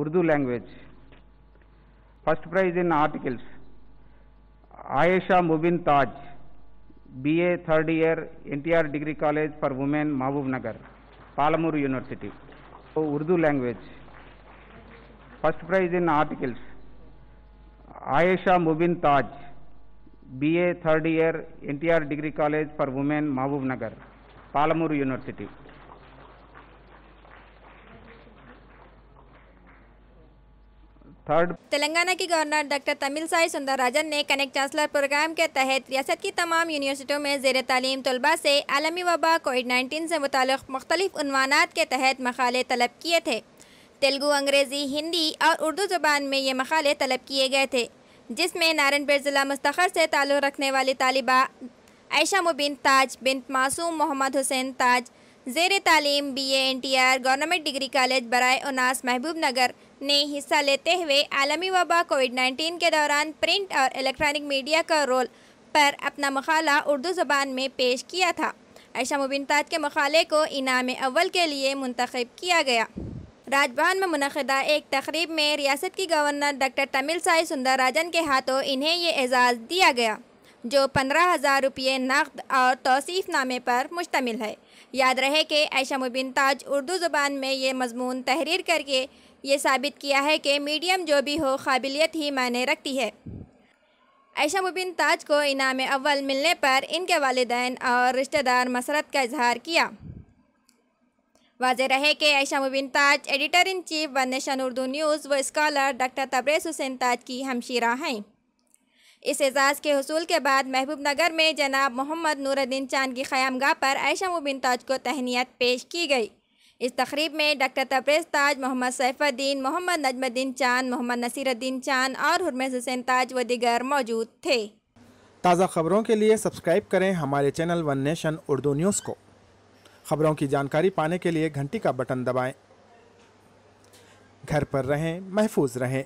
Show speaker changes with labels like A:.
A: Urdu language. First prize in articles, Ayesha Mubin Taj, BA third year, NTR Degree College for Women, Mahbub Nagar, Palamur University. Urdu language. First prize in articles, Ayesha Mubin Taj, BA third year, NTR Degree College for Women, Mahbub Nagar, Palamur University.
B: Telangana के governor doctor Tamilisai Soundararajan ने connect chancellor programme के तहत रियासत की तमाम यूनिवर्सिटियों में ज़ेर तालीम तलबा से आलमी वबा कोविड-19 से मुताल्लिक़ मुख्तलिफ उन्वानात के तहत मकाले तलब किए थे। तेलुगु, अंग्रेज़ी, हिंदी और उर्दू ज़बान में ये मकाले तलब किए गए थे, जिसमें नारायणपेट ज़िला मुस्तखर से ताल्लुक़ रखने वाली तालिबा आयशा मुबिन ताज बिन्त मासूम मोहम्मद हुसैन ताज ज़ेर तालीम BA NTR government degree college बराए उनास महबूब नगर ने हिस्सा लेते हुए आलमी वबा कोविड-19 के दौरान प्रिंट और इलेक्ट्रॉनिक मीडिया का रोल पर अपना मकाला उर्दू ज़बान में पेश किया था। आयशा मुबिन ताज के मकाले को इनाम अव्वल के लिए मुंतखब किया गया। राजभवन में मुनक़िदा एक तकरीब में रियासत की गवर्नर डॉक्टर तमिलसाई सुंदरराजन के हाथों इन्हें ये एजाज़ दिया गया, जो 15,000 रुपये नक़द और तौसीफ़नामे पर मुश्तमिल है। याद रहे कि आयशा मुबिन ताज उर्दू ज़बान में ये मज़मून तहरीर करके ये साबित किया है कि मीडियम जो भी हो काबिलियत ही मायने रखती है। आयशा मुबिन ताज को इनाम अव्वल मिलने पर इनके वालिदैन और रिश्तेदार मसरत का इजहार किया। वाज़ेह रहे कि Ayesha Mubin Taj editor in chief one nation Urdu news व स्कॉलर डॉक्टर तबरेज़ हुसैन ताज की हमशीरा हैं। इस एजाज़ के हुसूल के बाद महबूब नगर में जनाब मोहम्मद नूरुद्दीन चांद की क़यामगाह पर आयशा मुबिन ताज को तहनीत पेश की गई। इस तकरीब में डॉक्टर तबरेज़ ताज, मोहम्मद सैफुद्दीन, मोहम्मद नजमुद्दीन चांद, मोहम्मद नसीरुद्दीन चांद और हुरमेज़ हुसैन ताज व दीगर मौजूद थे।
C: ताज़ा खबरों के लिए सब्सक्राइब करें हमारे channel one nation Urdu news को। खबरों की जानकारी पाने के लिए घंटी का बटन दबाएं। घर पर रहें, महफूज रहें।